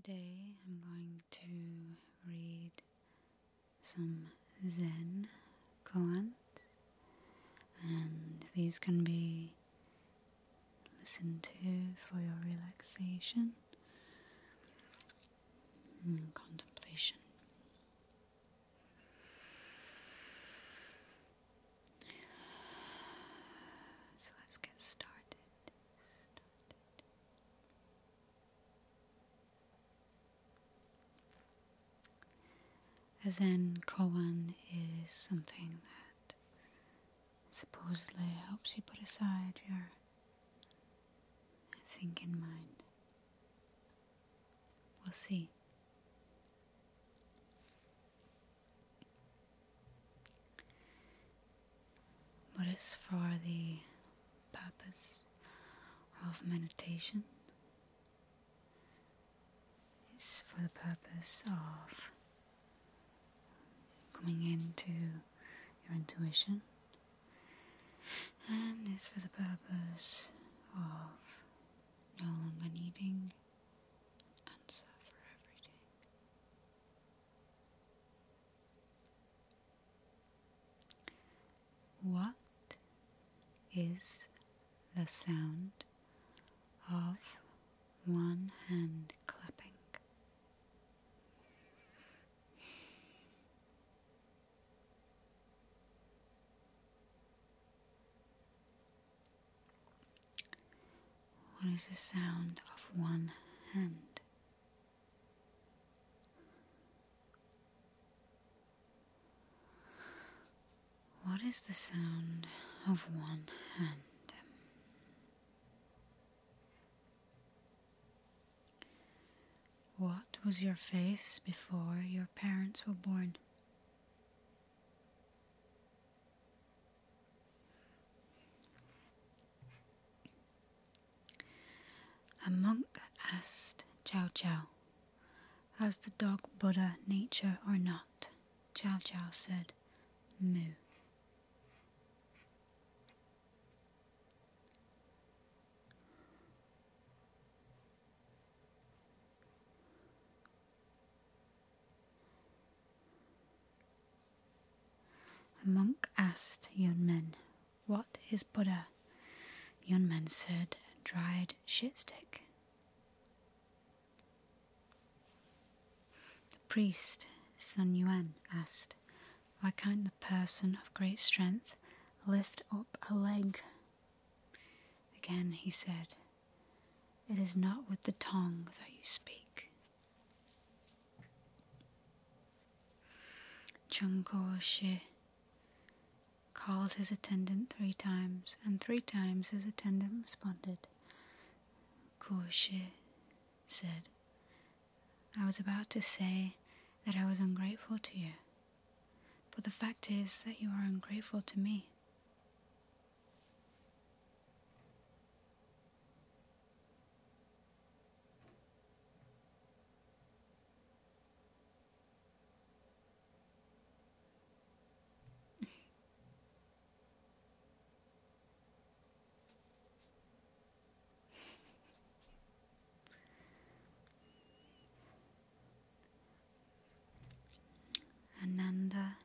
Today I'm going to read some Zen Koans, and these can be listened to for your relaxation and contemplation. So let's get started. A Zen koan is something that supposedly helps you put aside your thinking mind. We'll see. But it's for the purpose of meditation. It's for the purpose of coming into your intuition, and it's for the purpose of no longer needing an answer for everything. What is the sound of one hand clapping? What is the sound of one hand? What is the sound of one hand? What was your face before your parents were born? A monk asked Chow Chow, "Has the dog Buddha nature or not?" Chow Chow said, "Moo." A monk asked Yunmen, "What is Buddha?" Yunmen said, "Dried shit stick." The priest Sun Yuan asked, "Why can't the person of great strength lift up a leg?" Again he said, "It is not with the tongue that you speak." Chung Ko Shi called his attendant 3 times, and 3 times his attendant responded. Ko Shi said, "I was about to say that I was ungrateful to you, but the fact is that you are ungrateful to me." Ananda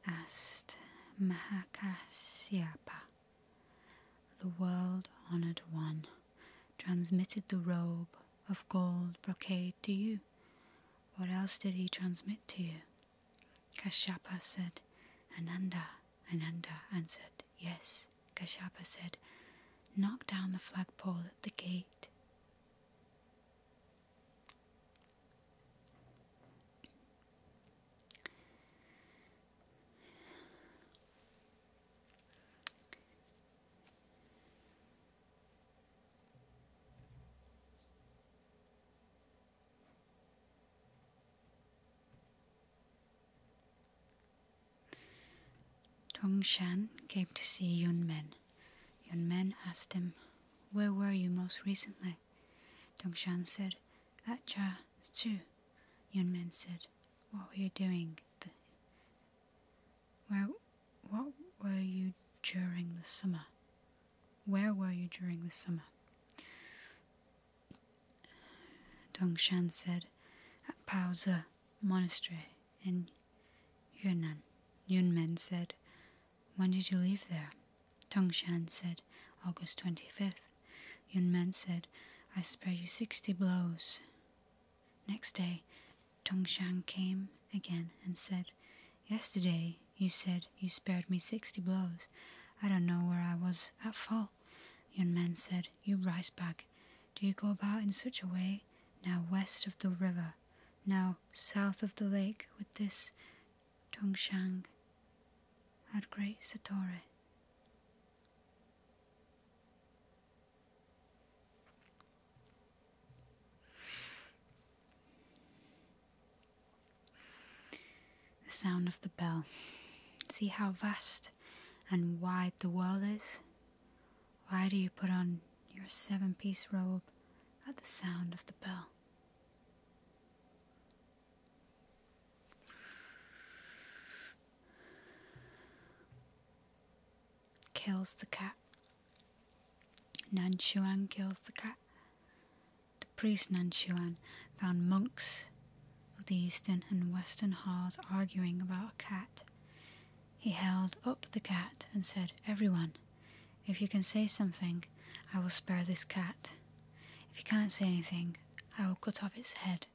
asked Mahakasyapa, the world-honored one, transmitted the robe of gold brocade to you. What else did he transmit to you? Kashyapa said, "Ananda." Ananda answered, "Yes." Kashyapa said, "Knock down the flagpole at the gate." Tongshan came to see Yunmen. Yunmen asked him, "Where were you most recently?" Tongshan said, "At Cha Tzu." Yunmen said, "What were you doing? What were you during the summer? Where were you during the summer?" Dongshan said, at Paozi Monastery in Yunnan. Yunmen said, when did you leave there? Dongshan said, August 25th. Yunmen said, I spared you 60 blows. Next day, Dongshan came again and said, yesterday you said you spared me 60 blows. I don't know where I was at fault. Yunmen said, you rice bag, do you go about in such a way, now west of the river, now south of the lake, with this Dongshan had great satori. The sound of the bell. See how vast and wide the world is? Why do you put on your 7-piece robe at the sound of the bell? Kills the cat. Nanshuan kills the cat. The priest Nanshuan found monks of the eastern and western halls arguing about a cat. He held up the cat and said, everyone, if you can say something, I will spare this cat. If you can't say anything, I will cut off its head.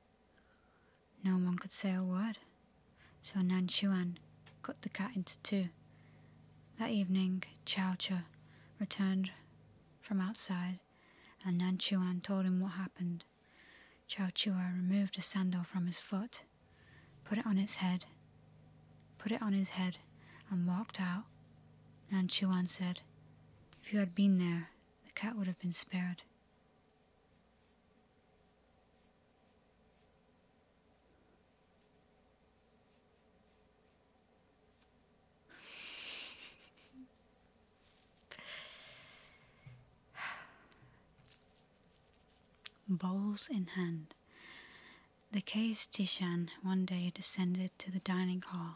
No one could say a word, so Nanshuan cut the cat into 2. That evening, Chao Cha returned from outside, and Nanshuan told him what happened. Chao Chua removed a sandal from his foot, put it on his head, and walked out. Nanshuan said, if you had been there, the cat would have been spared. Bowls in hand. The case Tishan one day descended to the dining hall,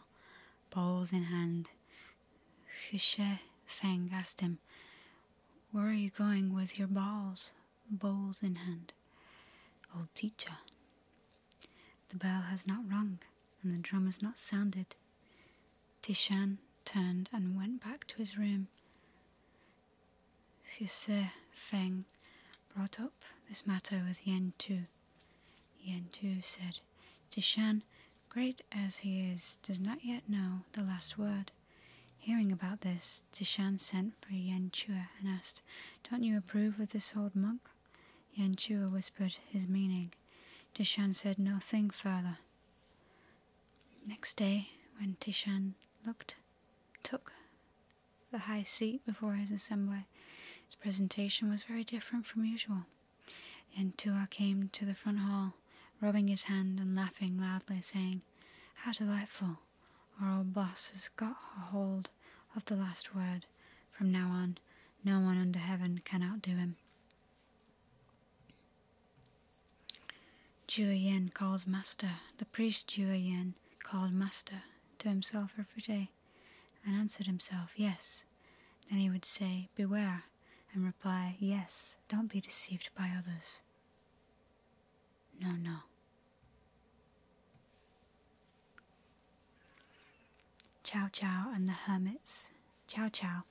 bowls in hand. Xue Feng asked him, where are you going with your bowls in hand? Old teacher, the bell has not rung and the drum has not sounded. Tishan turned and went back to his room. Xue Feng brought up this matter with Yen Tu. Yen Tu said, Tishan, great as he is, does not yet know the last word. Hearing about this, Tishan sent for Yen Chua and asked, don't you approve of this old monk? Yen Chua whispered his meaning. Tishan said no thing further. Next day, when Tishan took the high seat before his assembly, his presentation was very different from usual. Yen Tua came to the front hall, rubbing his hand and laughing loudly, saying, how delightful! Our old boss has got a hold of the last word. From now on, no one under heaven can outdo him. Jua Yen calls master. The priest Jua Yen called master to himself every day and answered himself, yes. Then he would say, beware, and reply, yes, don't be deceived by others. No, no. Chow Chow and the hermits. Chow Chow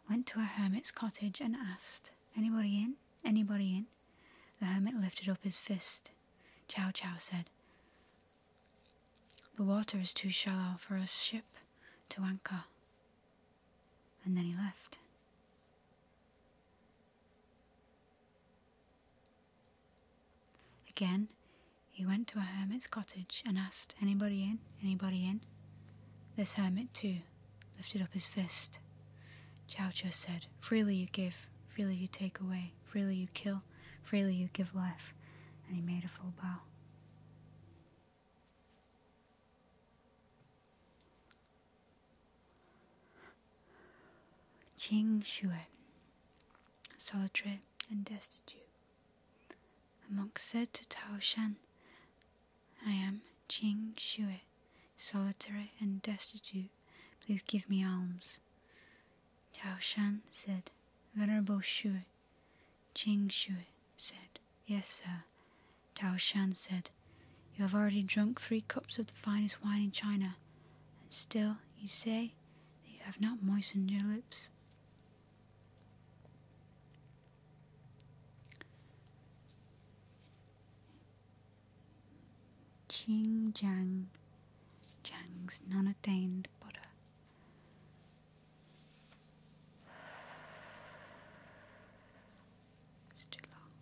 went to a hermit's cottage and asked, anybody in? Anybody in? The hermit lifted up his fist. Chow Chow said, the water is too shallow for a ship to anchor. And then he left. Again, he went to a hermit's cottage and asked, anybody in? Anybody in? This hermit too lifted up his fist. Chow Chow said, freely you give, freely you take away, freely you kill, freely you give life. And he made a full bow. Qing Shui, solitary and destitute. A monk said to Tao Shan, I am Qing Shui, solitary and destitute. Please give me alms. Tao Shan said, Venerable Shui. Qing Shui said, yes, sir. Tao Shan said, "You have already drunk 3 cups of the finest wine in China, and still you say that you have not moistened your lips." Qing Jiang, Jiang's non-attained Buddha. It's too long.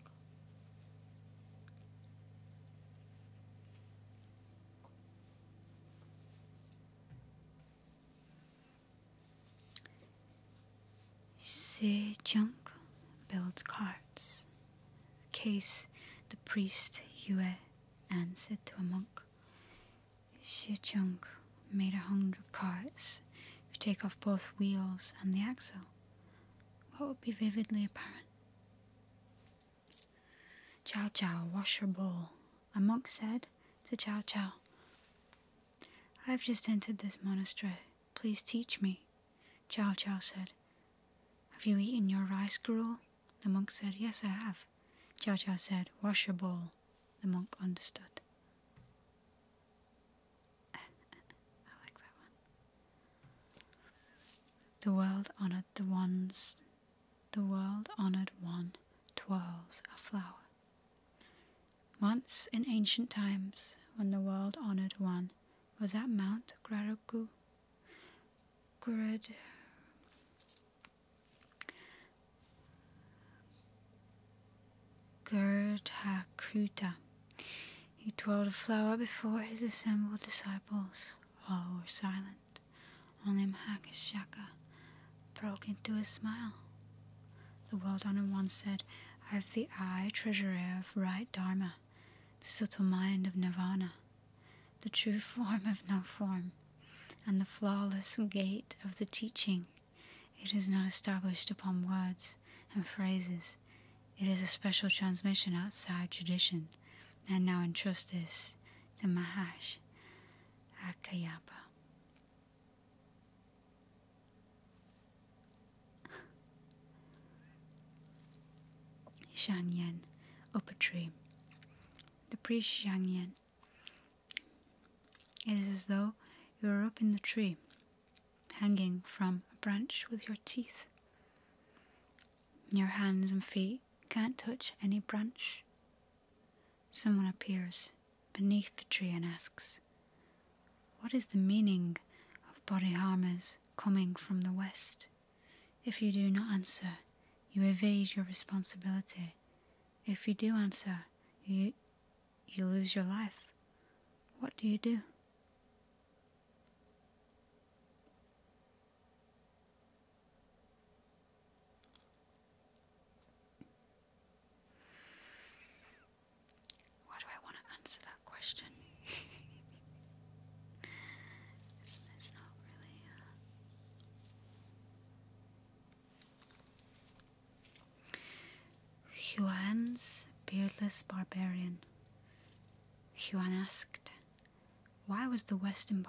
Se Chunk builds carts. The case the priest Yue An said to a monk, "Se Chunk made 100 carts. If you take off both wheels and the axle, what would be vividly apparent?" "Chow Chow, wash your bowl," a monk said to Chow Chow. "I have just entered this monastery. Please teach me." Chow Chow said, "Have you eaten your rice gruel?" The monk said, "Yes, I have." Chow Chow said, "Wash your bowl." The monk understood. I like that one. The world honoured one twirls a flower. Once in ancient times, when the world honoured one was at Mount Gurdhakruta, he twirled a flower before his assembled disciples. All were silent. Only Mahakashaka broke into a smile. The world-honored one said, "I have the eye treasurer of right dharma, the subtle mind of nirvana, the true form of no form, and the flawless gate of the teaching. It is not established upon words and phrases. It is a special transmission outside tradition, and now entrust this to Mahash Akayapa." Shang Yen, up a tree. The priest Shang Yen. It is as though you are up in the tree, hanging from a branch with your teeth. Your hands and feet can't touch any branch. Someone appears beneath the tree and asks, "What is the meaning of Bodhidharmas coming from the west?" If you do not answer, you evade your responsibility. If you do answer, you lose your life. What do you do? Why do I want to answer that question? It's not really... Huan's beardless barbarian. Huan asked, Why has the Western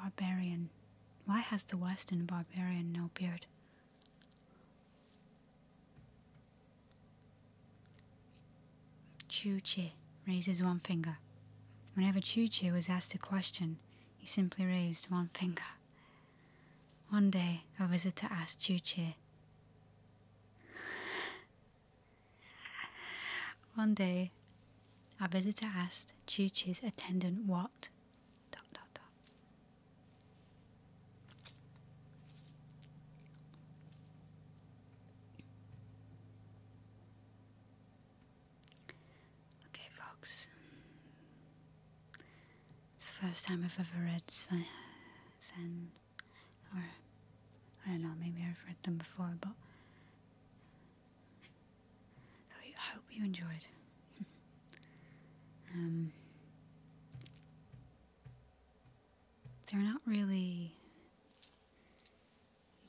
barbarian no beard? Chu Chi raises one finger. Whenever Chu Chi was asked a question, he simply raised one finger. One day, a visitor asked Chu Chi, Chu Chi's attendant what? ... Okay, folks. It's the first time I've ever read Zen, or I don't know, maybe I've read them before, but I hope you enjoyed. They're not really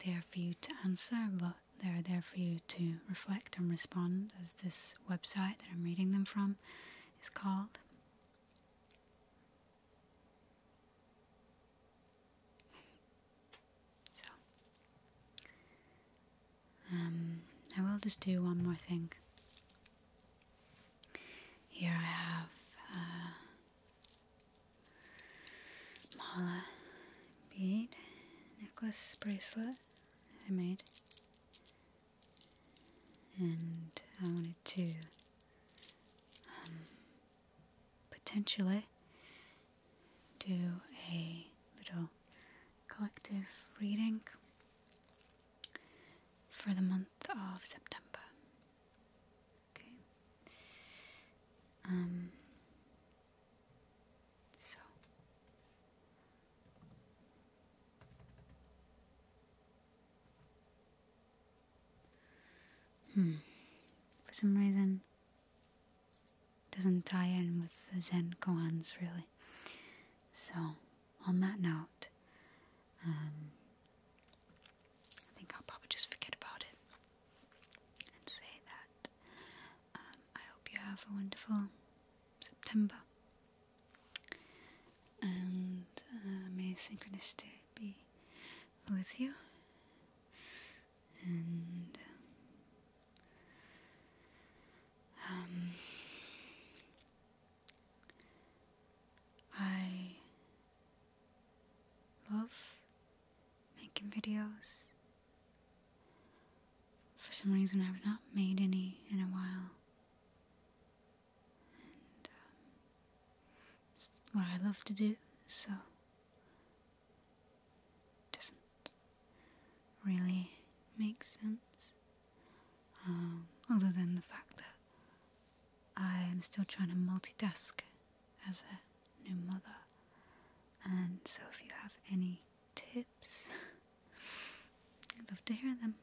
there for you to answer, but they're there for you to reflect and respond, as this website that I'm reading them from is called. So, I will just do one more thing. Here I have necklace bracelet I made, and I wanted to potentially do a little collective reading for the month of September. Okay. So for some reason it doesn't tie in with the Zen Koans really. So on that note, I think I'll probably just forget about it and say that I hope you have a wonderful September, and may Synchronicity be with you, and I love making videos. For some reason I've not made any in a while, and it's what I love to do, so it doesn't really make sense, other than the fact that I am still trying to multitask as a new mother. And so if you have any tips, I'd love to hear them.